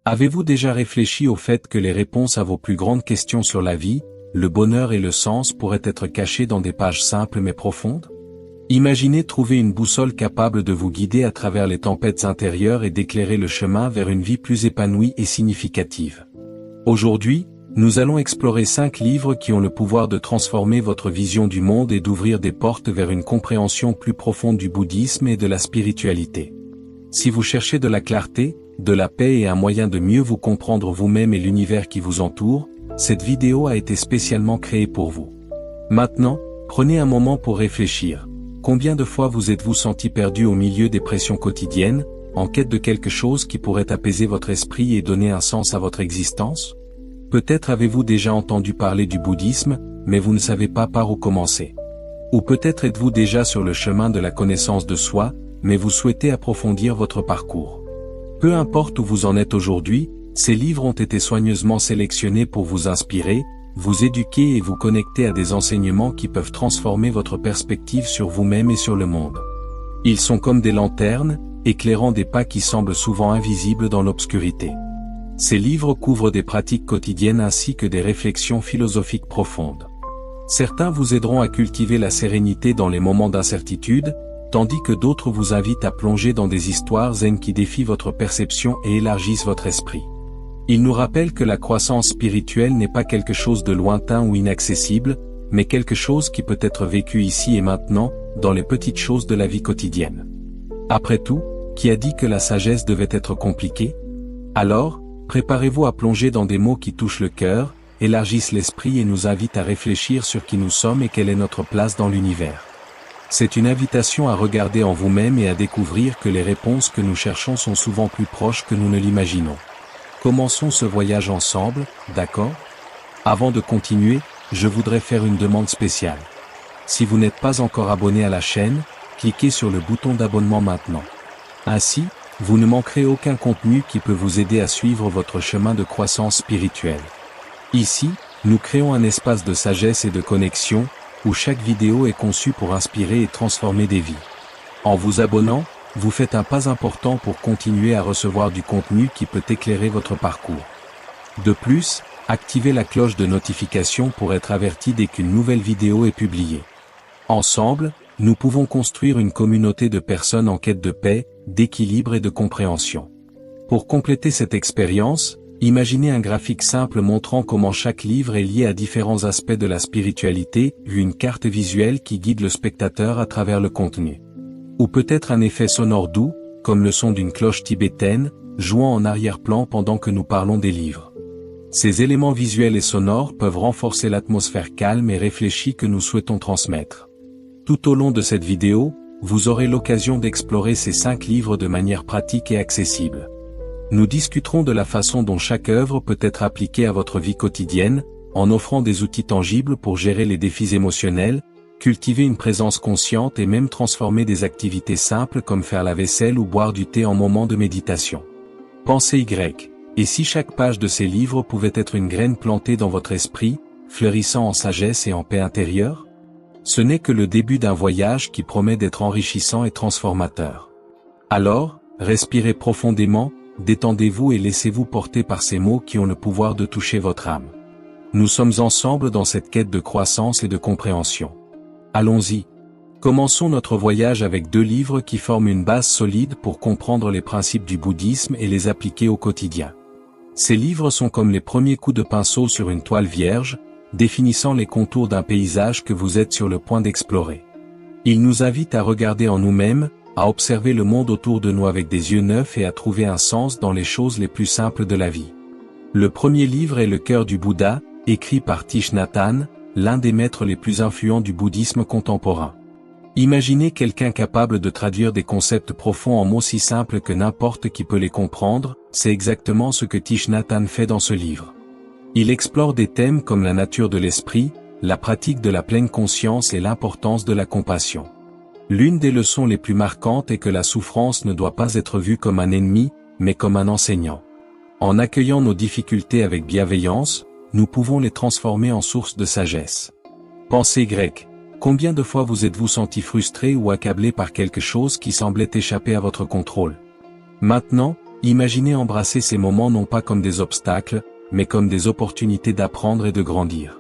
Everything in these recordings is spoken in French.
Avez-vous déjà réfléchi au fait que les réponses à vos plus grandes questions sur la vie, le bonheur et le sens pourraient être cachées dans des pages simples mais profondes? Imaginez trouver une boussole capable de vous guider à travers les tempêtes intérieures et d'éclairer le chemin vers une vie plus épanouie et significative. Aujourd'hui, nous allons explorer 5 livres qui ont le pouvoir de transformer votre vision du monde et d'ouvrir des portes vers une compréhension plus profonde du bouddhisme et de la spiritualité. Si vous cherchez de la clarté, de la paix et un moyen de mieux vous comprendre vous-même et l'univers qui vous entoure, cette vidéo a été spécialement créée pour vous. Maintenant, prenez un moment pour réfléchir. Combien de fois vous êtes-vous senti perdu au milieu des pressions quotidiennes, en quête de quelque chose qui pourrait apaiser votre esprit et donner un sens à votre existence? Peut-être avez-vous déjà entendu parler du bouddhisme, mais vous ne savez pas par où commencer. Ou peut-être êtes-vous déjà sur le chemin de la connaissance de soi, mais vous souhaitez approfondir votre parcours. Peu importe où vous en êtes aujourd'hui, ces livres ont été soigneusement sélectionnés pour vous inspirer, vous éduquer et vous connecter à des enseignements qui peuvent transformer votre perspective sur vous-même et sur le monde. Ils sont comme des lanternes, éclairant des pas qui semblent souvent invisibles dans l'obscurité. Ces livres couvrent des pratiques quotidiennes ainsi que des réflexions philosophiques profondes. Certains vous aideront à cultiver la sérénité dans les moments d'incertitude, tandis que d'autres vous invitent à plonger dans des histoires zen qui défient votre perception et élargissent votre esprit. Ils nous rappellent que la croissance spirituelle n'est pas quelque chose de lointain ou inaccessible, mais quelque chose qui peut être vécu ici et maintenant, dans les petites choses de la vie quotidienne. Après tout, qui a dit que la sagesse devait être compliquée? Alors, préparez-vous à plonger dans des mots qui touchent le cœur, élargissent l'esprit et nous invitent à réfléchir sur qui nous sommes et quelle est notre place dans l'univers. C'est une invitation à regarder en vous-même et à découvrir que les réponses que nous cherchons sont souvent plus proches que nous ne l'imaginons. Commençons ce voyage ensemble, d'accord? Avant de continuer, je voudrais faire une demande spéciale. Si vous n'êtes pas encore abonné à la chaîne, cliquez sur le bouton d'abonnement maintenant. Ainsi, vous ne manquerez aucun contenu qui peut vous aider à suivre votre chemin de croissance spirituelle. Ici, nous créons un espace de sagesse et de connexion, où chaque vidéo est conçue pour inspirer et transformer des vies. En vous abonnant, vous faites un pas important pour continuer à recevoir du contenu qui peut éclairer votre parcours. De plus, activez la cloche de notification pour être averti dès qu'une nouvelle vidéo est publiée. Ensemble, nous pouvons construire une communauté de personnes en quête de paix, d'équilibre et de compréhension. Pour compléter cette expérience, imaginez un graphique simple montrant comment chaque livre est lié à différents aspects de la spiritualité, une carte visuelle qui guide le spectateur à travers le contenu. Ou peut-être un effet sonore doux, comme le son d'une cloche tibétaine, jouant en arrière-plan pendant que nous parlons des livres. Ces éléments visuels et sonores peuvent renforcer l'atmosphère calme et réfléchie que nous souhaitons transmettre. Tout au long de cette vidéo, vous aurez l'occasion d'explorer ces 5 livres de manière pratique et accessible. Nous discuterons de la façon dont chaque œuvre peut être appliquée à votre vie quotidienne, en offrant des outils tangibles pour gérer les défis émotionnels, cultiver une présence consciente et même transformer des activités simples comme faire la vaisselle ou boire du thé en moment de méditation. Pensez Y. Et si chaque page de ces livres pouvait être une graine plantée dans votre esprit, fleurissant en sagesse et en paix intérieure? Ce n'est que le début d'un voyage qui promet d'être enrichissant et transformateur. Alors, respirez profondément, détendez-vous et laissez-vous porter par ces mots qui ont le pouvoir de toucher votre âme. Nous sommes ensemble dans cette quête de croissance et de compréhension. Allons-y. Commençons notre voyage avec 2 livres qui forment une base solide pour comprendre les principes du bouddhisme et les appliquer au quotidien. Ces livres sont comme les premiers coups de pinceau sur une toile vierge, définissant les contours d'un paysage que vous êtes sur le point d'explorer. Ils nous invitent à regarder en nous-mêmes, à observer le monde autour de nous avec des yeux neufs et à trouver un sens dans les choses les plus simples de la vie. Le premier livre est Le cœur du Bouddha, écrit par Thich Nhat Hanh, l'un des maîtres les plus influents du bouddhisme contemporain. Imaginez quelqu'un capable de traduire des concepts profonds en mots si simples que n'importe qui peut les comprendre, c'est exactement ce que Thich Nhat Hanh fait dans ce livre. Il explore des thèmes comme la nature de l'esprit, la pratique de la pleine conscience et l'importance de la compassion. L'une des leçons les plus marquantes est que la souffrance ne doit pas être vue comme un ennemi, mais comme un enseignant. En accueillant nos difficultés avec bienveillance, nous pouvons les transformer en source de sagesse. Pensez Y. Combien de fois vous êtes-vous senti frustré ou accablé par quelque chose qui semblait échapper à votre contrôle? Maintenant, Imaginez embrasser ces moments non pas comme des obstacles, mais comme des opportunités d'apprendre et de grandir.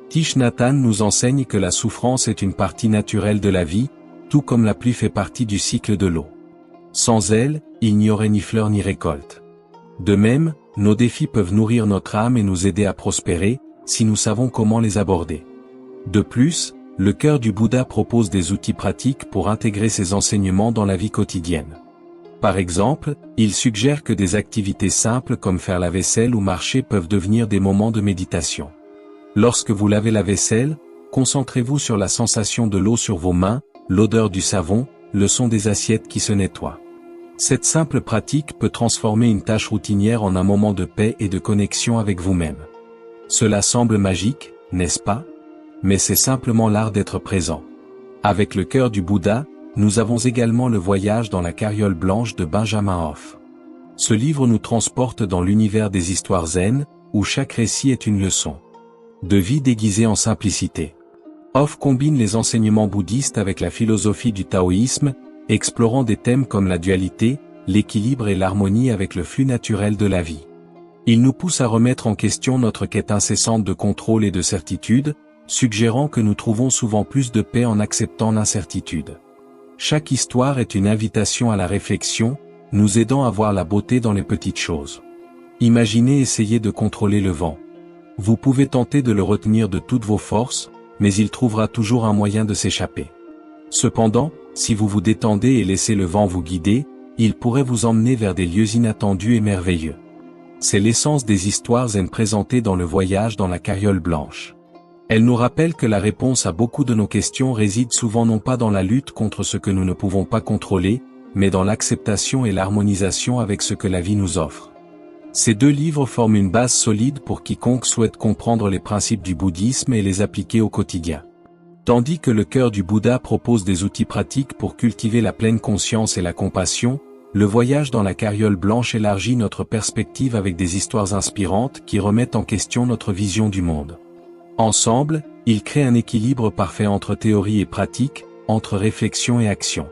Thich Nhat Hanh nous enseigne que la souffrance est une partie naturelle de la vie, tout comme la pluie fait partie du cycle de l'eau. Sans elle, il n'y aurait ni fleurs ni récolte. De même, nos défis peuvent nourrir notre âme et nous aider à prospérer, si nous savons comment les aborder. De plus, le cœur du Bouddha propose des outils pratiques pour intégrer ces enseignements dans la vie quotidienne. Par exemple, il suggère que des activités simples comme faire la vaisselle ou marcher peuvent devenir des moments de méditation. Lorsque vous lavez la vaisselle, concentrez-vous sur la sensation de l'eau sur vos mains, l'odeur du savon, le son des assiettes qui se nettoient. Cette simple pratique peut transformer une tâche routinière en un moment de paix et de connexion avec vous-même. Cela semble magique, n'est-ce pas? Mais c'est simplement l'art d'être présent. Avec le cœur du Bouddha, nous avons également le voyage dans la carriole blanche de Benjamin Hoff. Ce livre nous transporte dans l'univers des histoires zen, où chaque récit est une leçon de vie déguisée en simplicité. Hoff combine les enseignements bouddhistes avec la philosophie du taoïsme, explorant des thèmes comme la dualité, l'équilibre et l'harmonie avec le flux naturel de la vie. Il nous pousse à remettre en question notre quête incessante de contrôle et de certitude, suggérant que nous trouvons souvent plus de paix en acceptant l'incertitude. Chaque histoire est une invitation à la réflexion, nous aidant à voir la beauté dans les petites choses. Imaginez essayer de contrôler le vent. Vous pouvez tenter de le retenir de toutes vos forces, mais il trouvera toujours un moyen de s'échapper. Cependant, si vous vous détendez et laissez le vent vous guider, il pourrait vous emmener vers des lieux inattendus et merveilleux. C'est l'essence des histoires zen présentées dans le voyage dans la carriole blanche. Elle nous rappelle que la réponse à beaucoup de nos questions réside souvent non pas dans la lutte contre ce que nous ne pouvons pas contrôler, mais dans l'acceptation et l'harmonisation avec ce que la vie nous offre. Ces deux livres forment une base solide pour quiconque souhaite comprendre les principes du bouddhisme et les appliquer au quotidien. Tandis que le cœur du Bouddha propose des outils pratiques pour cultiver la pleine conscience et la compassion, le voyage dans la carriole blanche élargit notre perspective avec des histoires inspirantes qui remettent en question notre vision du monde. Ensemble, ils créent un équilibre parfait entre théorie et pratique, entre réflexion et action.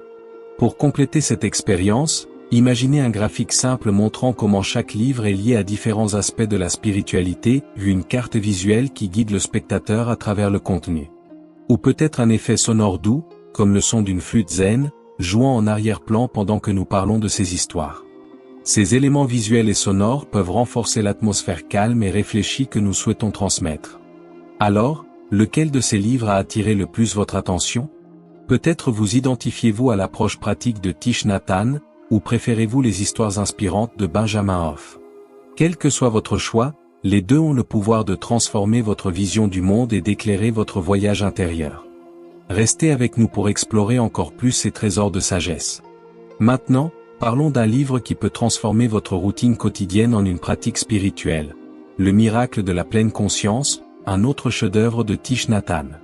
Pour compléter cette expérience, imaginez un graphique simple montrant comment chaque livre est lié à différents aspects de la spiritualité, vu une carte visuelle qui guide le spectateur à travers le contenu. Ou peut-être un effet sonore doux, comme le son d'une flûte zen, jouant en arrière-plan pendant que nous parlons de ces histoires. Ces éléments visuels et sonores peuvent renforcer l'atmosphère calme et réfléchie que nous souhaitons transmettre. Alors, lequel de ces livres a attiré le plus votre attention? Peut-être vous identifiez-vous à l'approche pratique de Thich Nhat Hanh, ou préférez-vous les histoires inspirantes de Benjamin Hoff? Quel que soit votre choix, les deux ont le pouvoir de transformer votre vision du monde et d'éclairer votre voyage intérieur. Restez avec nous pour explorer encore plus ces trésors de sagesse. Maintenant, parlons d'un livre qui peut transformer votre routine quotidienne en une pratique spirituelle. Le miracle de la pleine conscience, un autre chef-d'œuvre de Thich Nhat Hanh.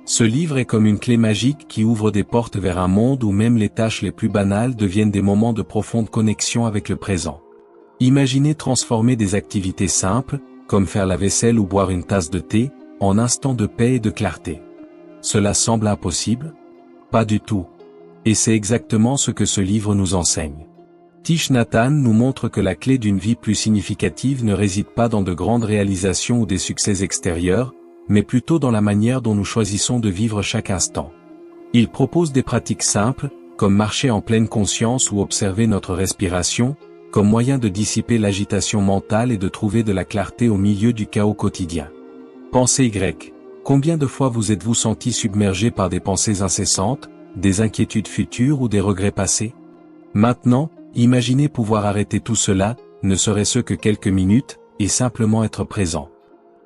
Ce livre est comme une clé magique qui ouvre des portes vers un monde où même les tâches les plus banales deviennent des moments de profonde connexion avec le présent. Imaginez transformer des activités simples, comme faire la vaisselle ou boire une tasse de thé, en instants de paix et de clarté. Cela semble impossible? Pas du tout. Et c'est exactement ce que ce livre nous enseigne. Thich Nhat Hanh nous montre que la clé d'une vie plus significative ne réside pas dans de grandes réalisations ou des succès extérieurs, mais plutôt dans la manière dont nous choisissons de vivre chaque instant. Il propose des pratiques simples, comme marcher en pleine conscience ou observer notre respiration, comme moyen de dissiper l'agitation mentale et de trouver de la clarté au milieu du chaos quotidien. Pensée Y. Combien de fois vous êtes-vous senti submergé par des pensées incessantes, des inquiétudes futures ou des regrets passés? Maintenant, imaginez pouvoir arrêter tout cela, ne serait-ce que quelques minutes, et simplement être présent.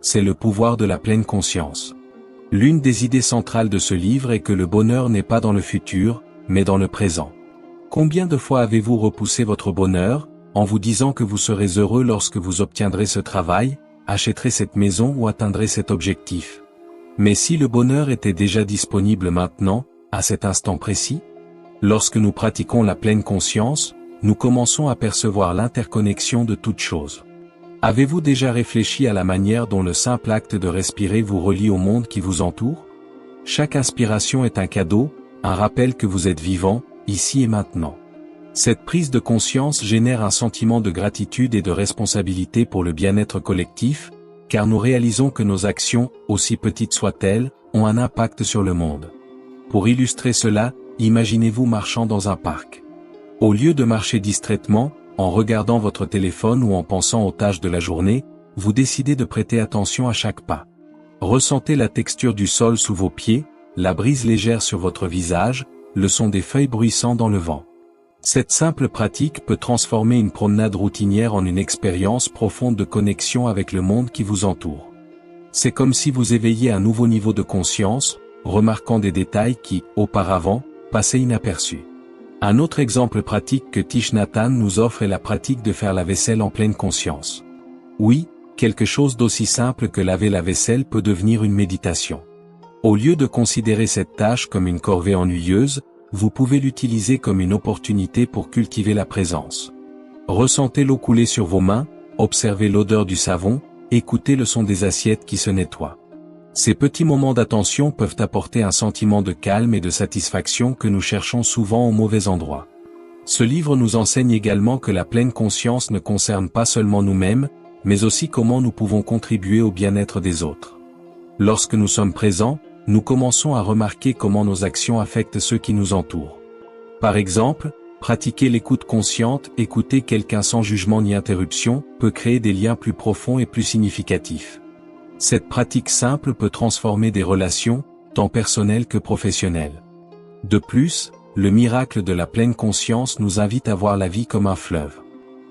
C'est le pouvoir de la pleine conscience. L'une des idées centrales de ce livre est que le bonheur n'est pas dans le futur, mais dans le présent. Combien de fois avez-vous repoussé votre bonheur, en vous disant que vous serez heureux lorsque vous obtiendrez ce travail, achèterez cette maison ou atteindrez cet objectif? Mais si le bonheur était déjà disponible maintenant, à cet instant précis? Lorsque nous pratiquons la pleine conscience, nous commençons à percevoir l'interconnexion de toutes choses. Avez-vous déjà réfléchi à la manière dont le simple acte de respirer vous relie au monde qui vous entoure? Chaque inspiration est un cadeau, un rappel que vous êtes vivant, ici et maintenant. Cette prise de conscience génère un sentiment de gratitude et de responsabilité pour le bien-être collectif, car nous réalisons que nos actions, aussi petites soient-elles, ont un impact sur le monde. Pour illustrer cela, imaginez-vous marchant dans un parc. Au lieu de marcher distraitement, en regardant votre téléphone ou en pensant aux tâches de la journée, vous décidez de prêter attention à chaque pas. Ressentez la texture du sol sous vos pieds, la brise légère sur votre visage, le son des feuilles bruissant dans le vent. Cette simple pratique peut transformer une promenade routinière en une expérience profonde de connexion avec le monde qui vous entoure. C'est comme si vous éveilliez un nouveau niveau de conscience, remarquant des détails qui, auparavant, passaient inaperçus. Un autre exemple pratique que Thich Nhat Hanh nous offre est la pratique de faire la vaisselle en pleine conscience. Oui, quelque chose d'aussi simple que laver la vaisselle peut devenir une méditation. Au lieu de considérer cette tâche comme une corvée ennuyeuse, vous pouvez l'utiliser comme une opportunité pour cultiver la présence. Ressentez l'eau couler sur vos mains, observez l'odeur du savon, écoutez le son des assiettes qui se nettoient. Ces petits moments d'attention peuvent apporter un sentiment de calme et de satisfaction que nous cherchons souvent au mauvais endroit. Ce livre nous enseigne également que la pleine conscience ne concerne pas seulement nous-mêmes, mais aussi comment nous pouvons contribuer au bien-être des autres. Lorsque nous sommes présents, nous commençons à remarquer comment nos actions affectent ceux qui nous entourent. Par exemple, pratiquer l'écoute consciente, écouter quelqu'un sans jugement ni interruption, peut créer des liens plus profonds et plus significatifs. Cette pratique simple peut transformer des relations, tant personnelles que professionnelles. De plus, le miracle de la pleine conscience nous invite à voir la vie comme un fleuve.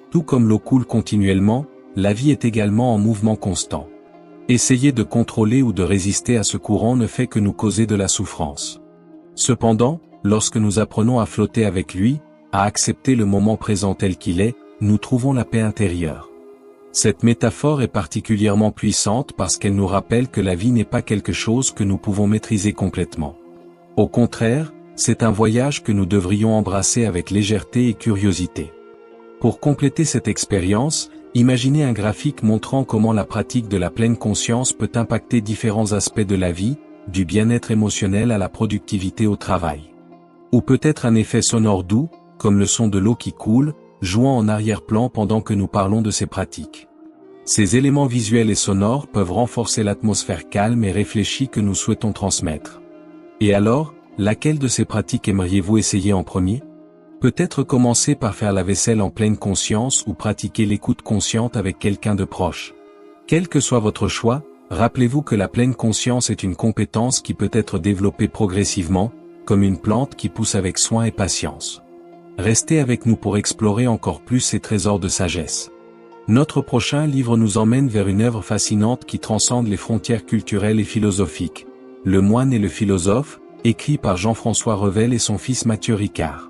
Tout comme l'eau coule continuellement, la vie est également en mouvement constant. Essayer de contrôler ou de résister à ce courant ne fait que nous causer de la souffrance. Cependant, lorsque nous apprenons à flotter avec lui, à accepter le moment présent tel qu'il est, nous trouvons la paix intérieure. Cette métaphore est particulièrement puissante parce qu'elle nous rappelle que la vie n'est pas quelque chose que nous pouvons maîtriser complètement. Au contraire, c'est un voyage que nous devrions embrasser avec légèreté et curiosité. Pour compléter cette expérience, imaginez un graphique montrant comment la pratique de la pleine conscience peut impacter différents aspects de la vie, du bien-être émotionnel à la productivité au travail. Ou peut-être un effet sonore doux, comme le son de l'eau qui coule, jouant en arrière-plan pendant que nous parlons de ces pratiques. Ces éléments visuels et sonores peuvent renforcer l'atmosphère calme et réfléchie que nous souhaitons transmettre. Et alors, laquelle de ces pratiques aimeriez-vous essayer en premier ? Peut-être commencer par faire la vaisselle en pleine conscience ou pratiquer l'écoute consciente avec quelqu'un de proche. Quel que soit votre choix, rappelez-vous que la pleine conscience est une compétence qui peut être développée progressivement, comme une plante qui pousse avec soin et patience. Restez avec nous pour explorer encore plus ces trésors de sagesse. Notre prochain livre nous emmène vers une œuvre fascinante qui transcende les frontières culturelles et philosophiques. Le moine et le philosophe, écrit par Jean-François Revel et son fils Mathieu Ricard.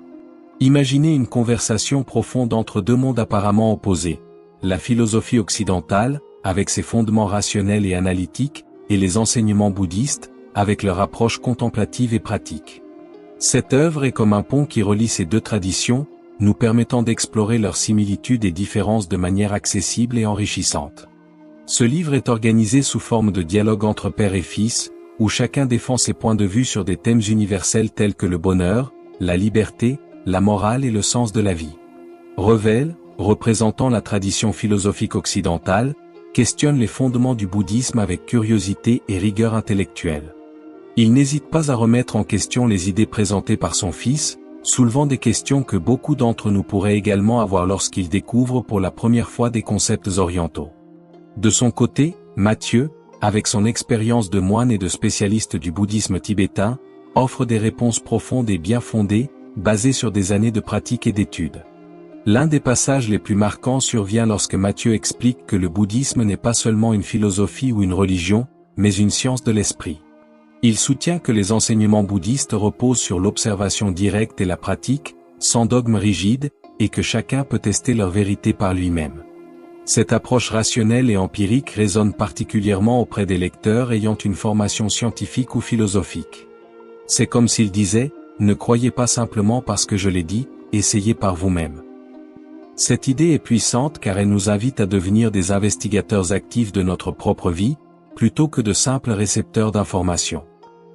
Imaginez une conversation profonde entre deux mondes apparemment opposés. La philosophie occidentale, avec ses fondements rationnels et analytiques, et les enseignements bouddhistes, avec leur approche contemplative et pratique. Cette œuvre est comme un pont qui relie ces deux traditions, nous permettant d'explorer leurs similitudes et différences de manière accessible et enrichissante. Ce livre est organisé sous forme de dialogue entre père et fils, où chacun défend ses points de vue sur des thèmes universels tels que le bonheur, la liberté, la morale et le sens de la vie. Revel, représentant la tradition philosophique occidentale, questionne les fondements du bouddhisme avec curiosité et rigueur intellectuelle. Il n'hésite pas à remettre en question les idées présentées par son fils, soulevant des questions que beaucoup d'entre nous pourraient également avoir lorsqu'ils découvrent pour la première fois des concepts orientaux. De son côté, Mathieu, avec son expérience de moine et de spécialiste du bouddhisme tibétain, offre des réponses profondes et bien fondées, basées sur des années de pratique et d'études. L'un des passages les plus marquants survient lorsque Mathieu explique que le bouddhisme n'est pas seulement une philosophie ou une religion, mais une science de l'esprit. Il soutient que les enseignements bouddhistes reposent sur l'observation directe et la pratique, sans dogme rigide, et que chacun peut tester leur vérité par lui-même. Cette approche rationnelle et empirique résonne particulièrement auprès des lecteurs ayant une formation scientifique ou philosophique. C'est comme s'il disait, ne croyez pas simplement parce que je l'ai dit, essayez par vous-même. Cette idée est puissante car elle nous invite à devenir des investigateurs actifs de notre propre vie, plutôt que de simples récepteurs d'informations.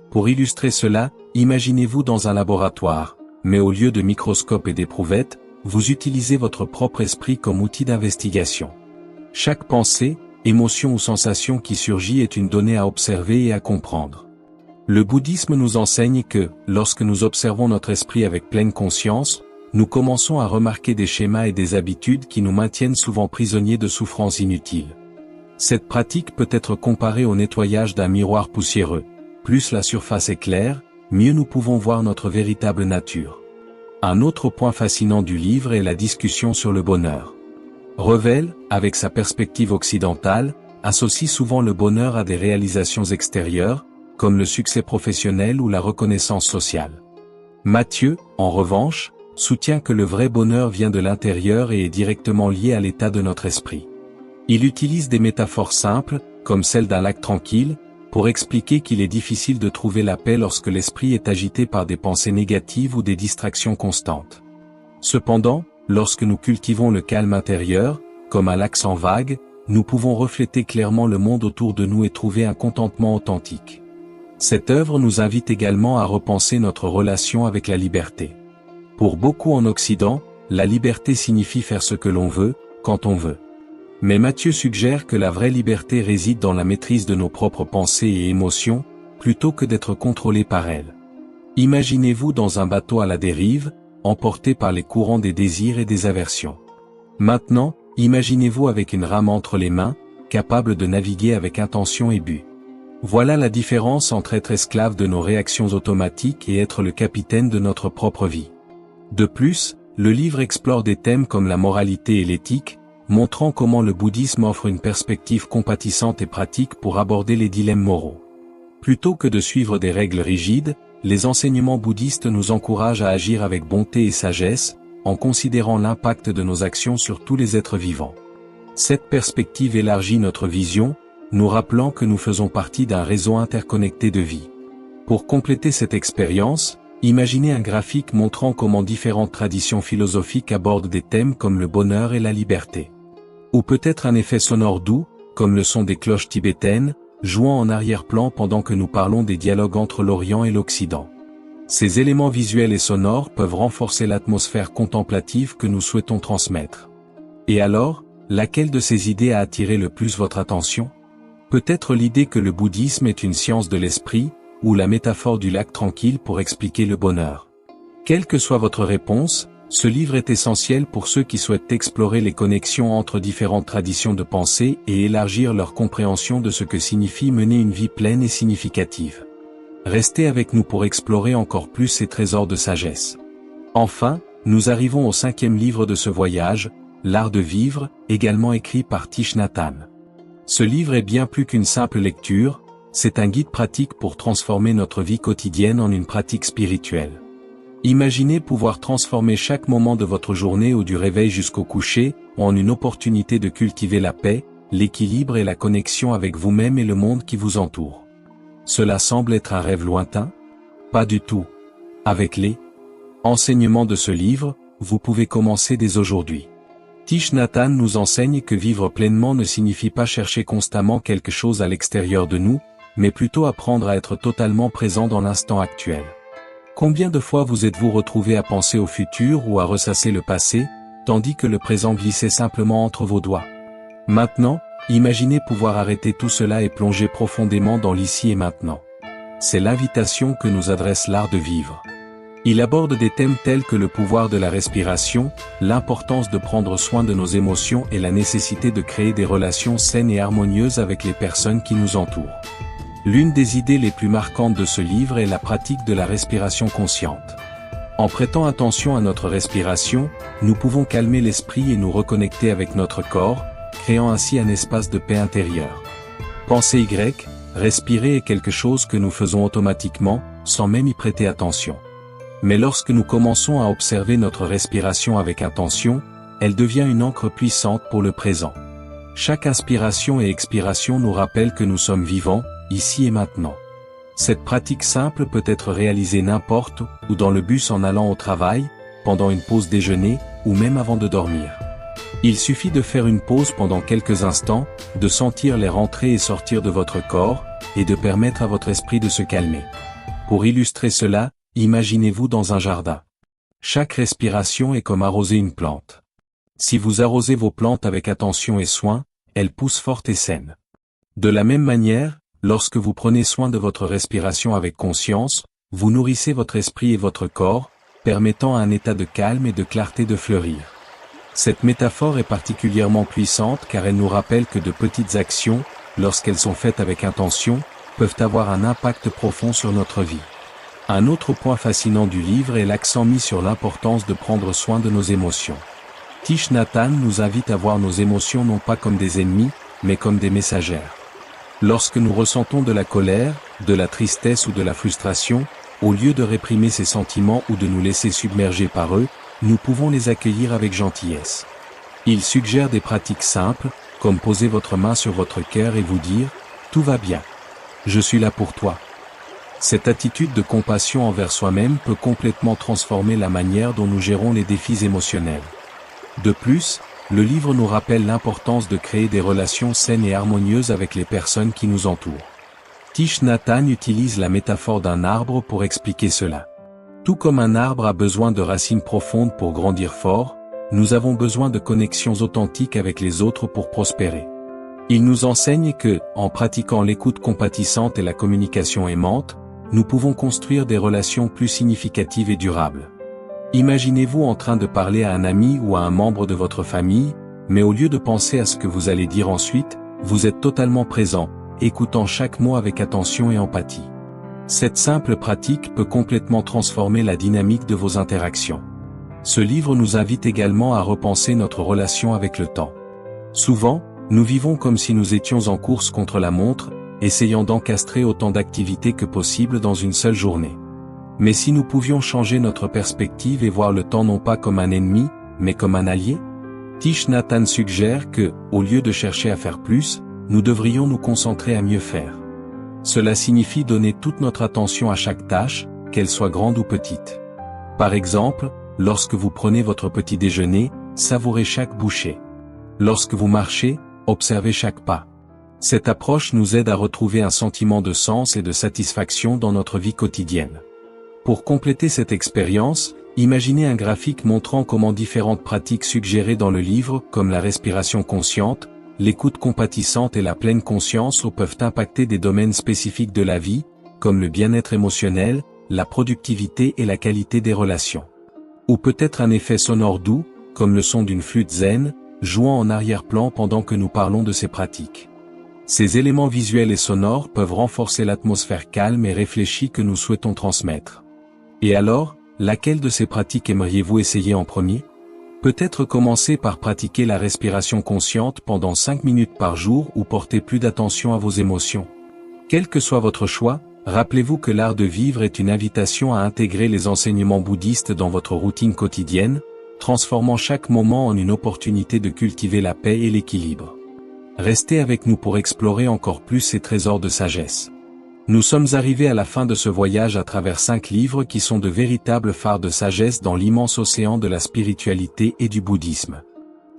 Pour illustrer cela, imaginez-vous dans un laboratoire, mais au lieu de microscopes et d'éprouvettes, vous utilisez votre propre esprit comme outil d'investigation. Chaque pensée, émotion ou sensation qui surgit est une donnée à observer et à comprendre. Le bouddhisme nous enseigne que, lorsque nous observons notre esprit avec pleine conscience, nous commençons à remarquer des schémas et des habitudes qui nous maintiennent souvent prisonniers de souffrances inutiles. Cette pratique peut être comparée au nettoyage d'un miroir poussiéreux. Plus la surface est claire, mieux nous pouvons voir notre véritable nature. Un autre point fascinant du livre est la discussion sur le bonheur. Revel, avec sa perspective occidentale, associe souvent le bonheur à des réalisations extérieures, comme le succès professionnel ou la reconnaissance sociale. Matthieu, en revanche, soutient que le vrai bonheur vient de l'intérieur et est directement lié à l'état de notre esprit. Il utilise des métaphores simples, comme celle d'un lac tranquille, pour expliquer qu'il est difficile de trouver la paix lorsque l'esprit est agité par des pensées négatives ou des distractions constantes. Cependant, lorsque nous cultivons le calme intérieur, comme un lac sans vagues, nous pouvons refléter clairement le monde autour de nous et trouver un contentement authentique. Cette œuvre nous invite également à repenser notre relation avec la liberté. Pour beaucoup en Occident, la liberté signifie faire ce que l'on veut, quand on veut. Mais Matthieu suggère que la vraie liberté réside dans la maîtrise de nos propres pensées et émotions, plutôt que d'être contrôlés par elles. Imaginez-vous dans un bateau à la dérive, emporté par les courants des désirs et des aversions. Maintenant, imaginez-vous avec une rame entre les mains, capable de naviguer avec intention et but. Voilà la différence entre être esclave de nos réactions automatiques et être le capitaine de notre propre vie. De plus, le livre explore des thèmes comme la moralité et l'éthique, montrant comment le bouddhisme offre une perspective compatissante et pratique pour aborder les dilemmes moraux. Plutôt que de suivre des règles rigides, les enseignements bouddhistes nous encouragent à agir avec bonté et sagesse, en considérant l'impact de nos actions sur tous les êtres vivants. Cette perspective élargit notre vision, nous rappelant que nous faisons partie d'un réseau interconnecté de vie. Pour compléter cette expérience, imaginez un graphique montrant comment différentes traditions philosophiques abordent des thèmes comme le bonheur et la liberté. Ou peut-être un effet sonore doux, comme le son des cloches tibétaines, jouant en arrière-plan pendant que nous parlons des dialogues entre l'Orient et l'Occident. Ces éléments visuels et sonores peuvent renforcer l'atmosphère contemplative que nous souhaitons transmettre. Et alors, laquelle de ces idées a attiré le plus votre attention ? Peut-être l'idée que le bouddhisme est une science de l'esprit, ou la métaphore du lac tranquille pour expliquer le bonheur. Quelle que soit votre réponse, ce livre est essentiel pour ceux qui souhaitent explorer les connexions entre différentes traditions de pensée et élargir leur compréhension de ce que signifie mener une vie pleine et significative. Restez avec nous pour explorer encore plus ces trésors de sagesse. Enfin, nous arrivons au 5e livre de ce voyage, L'Art de Vivre, également écrit par Thich Nhat Hanh. Ce livre est bien plus qu'une simple lecture, c'est un guide pratique pour transformer notre vie quotidienne en une pratique spirituelle. Imaginez pouvoir transformer chaque moment de votre journée ou du réveil jusqu'au coucher, en une opportunité de cultiver la paix, l'équilibre et la connexion avec vous-même et le monde qui vous entoure. Cela semble être un rêve lointain ? Pas du tout. Avec les enseignements de ce livre, vous pouvez commencer dès aujourd'hui. Thich Nhat Hanh nous enseigne que vivre pleinement ne signifie pas chercher constamment quelque chose à l'extérieur de nous, mais plutôt apprendre à être totalement présent dans l'instant actuel. Combien de fois vous êtes-vous retrouvé à penser au futur ou à ressasser le passé, tandis que le présent glissait simplement entre vos doigts ? Maintenant, imaginez pouvoir arrêter tout cela et plonger profondément dans l'ici et maintenant. C'est l'invitation que nous adresse l'art de vivre. Il aborde des thèmes tels que le pouvoir de la respiration, l'importance de prendre soin de nos émotions et la nécessité de créer des relations saines et harmonieuses avec les personnes qui nous entourent. L'une des idées les plus marquantes de ce livre est la pratique de la respiration consciente. En prêtant attention à notre respiration, nous pouvons calmer l'esprit et nous reconnecter avec notre corps, créant ainsi un espace de paix intérieure. Pensez Y, respirer est quelque chose que nous faisons automatiquement, sans même y prêter attention. Mais lorsque nous commençons à observer notre respiration avec intention, elle devient une ancre puissante pour le présent. Chaque inspiration et expiration nous rappelle que nous sommes vivants, ici et maintenant. Cette pratique simple peut être réalisée n'importe où dans le bus en allant au travail, pendant une pause déjeuner, ou même avant de dormir. Il suffit de faire une pause pendant quelques instants, de sentir l'air entrer et sortir de votre corps, et de permettre à votre esprit de se calmer. Pour illustrer cela, imaginez-vous dans un jardin. Chaque respiration est comme arroser une plante. Si vous arrosez vos plantes avec attention et soin, elles poussent fortes et saines. De la même manière, lorsque vous prenez soin de votre respiration avec conscience, vous nourrissez votre esprit et votre corps, permettant à un état de calme et de clarté de fleurir. Cette métaphore est particulièrement puissante car elle nous rappelle que de petites actions, lorsqu'elles sont faites avec intention, peuvent avoir un impact profond sur notre vie. Un autre point fascinant du livre est l'accent mis sur l'importance de prendre soin de nos émotions. Thich Nhat Hanh nous invite à voir nos émotions non pas comme des ennemis, mais comme des messagères. Lorsque nous ressentons de la colère, de la tristesse ou de la frustration, au lieu de réprimer ces sentiments ou de nous laisser submerger par eux, nous pouvons les accueillir avec gentillesse. Il suggère des pratiques simples, comme poser votre main sur votre cœur et vous dire « Tout va bien. Je suis là pour toi ». Cette attitude de compassion envers soi-même peut complètement transformer la manière dont nous gérons les défis émotionnels. De plus, le livre nous rappelle l'importance de créer des relations saines et harmonieuses avec les personnes qui nous entourent. Thich Nhat Hanh utilise la métaphore d'un arbre pour expliquer cela. Tout comme un arbre a besoin de racines profondes pour grandir fort, nous avons besoin de connexions authentiques avec les autres pour prospérer. Il nous enseigne que, en pratiquant l'écoute compatissante et la communication aimante, nous pouvons construire des relations plus significatives et durables. Imaginez-vous en train de parler à un ami ou à un membre de votre famille, mais au lieu de penser à ce que vous allez dire ensuite, vous êtes totalement présent, écoutant chaque mot avec attention et empathie. Cette simple pratique peut complètement transformer la dynamique de vos interactions. Ce livre nous invite également à repenser notre relation avec le temps. Souvent, nous vivons comme si nous étions en course contre la montre, essayant d'encastrer autant d'activités que possible dans une seule journée. Mais si nous pouvions changer notre perspective et voir le temps non pas comme un ennemi, mais comme un allié? Thich Nhat Hanh suggère que, au lieu de chercher à faire plus, nous devrions nous concentrer à mieux faire. Cela signifie donner toute notre attention à chaque tâche, qu'elle soit grande ou petite. Par exemple, lorsque vous prenez votre petit déjeuner, savourez chaque bouchée. Lorsque vous marchez, observez chaque pas. Cette approche nous aide à retrouver un sentiment de sens et de satisfaction dans notre vie quotidienne. Pour compléter cette expérience, imaginez un graphique montrant comment différentes pratiques suggérées dans le livre, comme la respiration consciente, l'écoute compatissante et la pleine conscience peuvent impacter des domaines spécifiques de la vie, comme le bien-être émotionnel, la productivité et la qualité des relations. Ou peut-être un effet sonore doux, comme le son d'une flûte zen, jouant en arrière-plan pendant que nous parlons de ces pratiques. Ces éléments visuels et sonores peuvent renforcer l'atmosphère calme et réfléchie que nous souhaitons transmettre. Et alors, laquelle de ces pratiques aimeriez-vous essayer en premier? Peut-être commencer par pratiquer la respiration consciente pendant 5 minutes par jour ou porter plus d'attention à vos émotions. Quel que soit votre choix, rappelez-vous que l'art de vivre est une invitation à intégrer les enseignements bouddhistes dans votre routine quotidienne, transformant chaque moment en une opportunité de cultiver la paix et l'équilibre. Restez avec nous pour explorer encore plus ces trésors de sagesse. Nous sommes arrivés à la fin de ce voyage à travers 5 livres qui sont de véritables phares de sagesse dans l'immense océan de la spiritualité et du bouddhisme.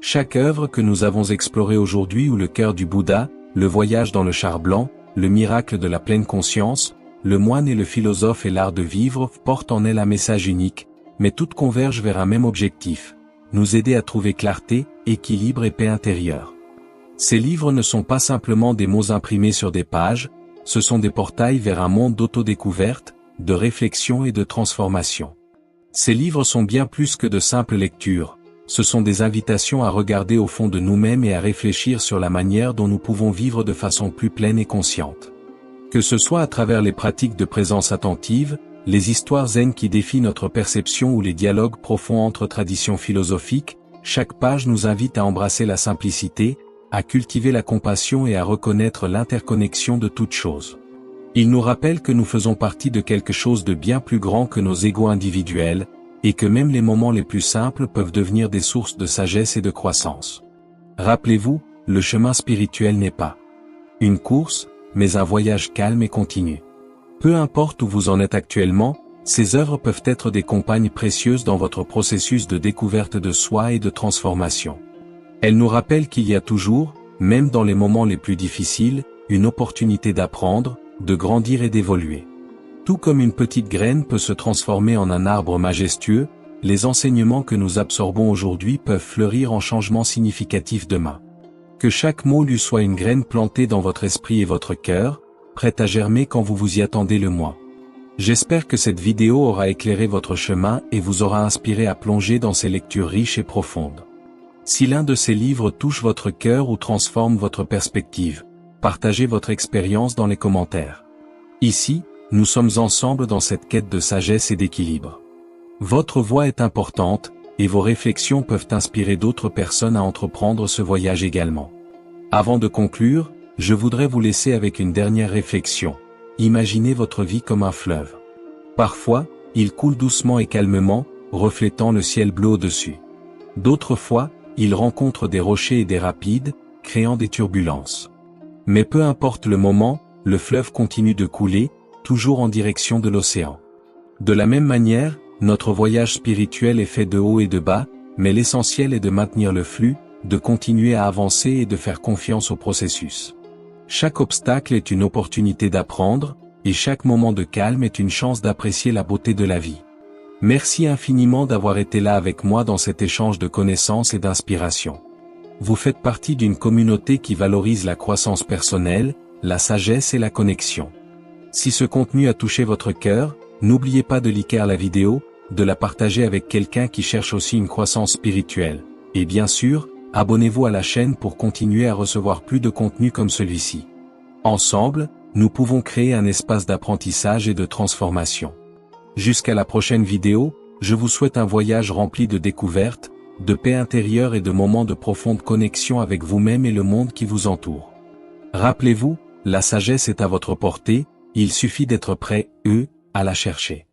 Chaque œuvre que nous avons explorée aujourd'hui ou le cœur du Bouddha, le voyage dans le char blanc, le miracle de la pleine conscience, le moine et le philosophe et l'art de vivre portent en elles un message unique, mais toutes convergent vers un même objectif, nous aider à trouver clarté, équilibre et paix intérieure. Ces livres ne sont pas simplement des mots imprimés sur des pages, ce sont des portails vers un monde d'autodécouverte, de réflexion et de transformation. Ces livres sont bien plus que de simples lectures, ce sont des invitations à regarder au fond de nous-mêmes et à réfléchir sur la manière dont nous pouvons vivre de façon plus pleine et consciente. Que ce soit à travers les pratiques de présence attentive, les histoires zen qui défient notre perception ou les dialogues profonds entre traditions philosophiques, chaque page nous invite à embrasser la simplicité, à cultiver la compassion et à reconnaître l'interconnexion de toutes choses. Il nous rappelle que nous faisons partie de quelque chose de bien plus grand que nos égos individuels, et que même les moments les plus simples peuvent devenir des sources de sagesse et de croissance. Rappelez-vous, le chemin spirituel n'est pas une course, mais un voyage calme et continu. Peu importe où vous en êtes actuellement, ces œuvres peuvent être des compagnes précieuses dans votre processus de découverte de soi et de transformation. Elles nous rappellent qu'il y a toujours, même dans les moments les plus difficiles, une opportunité d'apprendre, de grandir et d'évoluer. Tout comme une petite graine peut se transformer en un arbre majestueux, les enseignements que nous absorbons aujourd'hui peuvent fleurir en changements significatifs demain. Que chaque mot lui soit une graine plantée dans votre esprit et votre cœur, prête à germer quand vous vous y attendez le moins. J'espère que cette vidéo aura éclairé votre chemin et vous aura inspiré à plonger dans ces lectures riches et profondes. Si l'un de ces livres touche votre cœur ou transforme votre perspective, partagez votre expérience dans les commentaires. Ici, nous sommes ensemble dans cette quête de sagesse et d'équilibre. Votre voix est importante, et vos réflexions peuvent inspirer d'autres personnes à entreprendre ce voyage également. Avant de conclure, je voudrais vous laisser avec une dernière réflexion. Imaginez votre vie comme un fleuve. Parfois, il coule doucement et calmement, reflétant le ciel bleu au-dessus. D'autres fois, il rencontre des rochers et des rapides, créant des turbulences. Mais peu importe le moment, le fleuve continue de couler, toujours en direction de l'océan. De la même manière, notre voyage spirituel est fait de haut et de bas, mais l'essentiel est de maintenir le flux, de continuer à avancer et de faire confiance au processus. Chaque obstacle est une opportunité d'apprendre, et chaque moment de calme est une chance d'apprécier la beauté de la vie. Merci infiniment d'avoir été là avec moi dans cet échange de connaissances et d'inspiration. Vous faites partie d'une communauté qui valorise la croissance personnelle, la sagesse et la connexion. Si ce contenu a touché votre cœur, n'oubliez pas de liker la vidéo, de la partager avec quelqu'un qui cherche aussi une croissance spirituelle. Et bien sûr, abonnez-vous à la chaîne pour continuer à recevoir plus de contenu comme celui-ci. Ensemble, nous pouvons créer un espace d'apprentissage et de transformation. Jusqu'à la prochaine vidéo, je vous souhaite un voyage rempli de découvertes, de paix intérieure et de moments de profonde connexion avec vous-même et le monde qui vous entoure. Rappelez-vous, la sagesse est à votre portée, il suffit d'être prêt, à la chercher.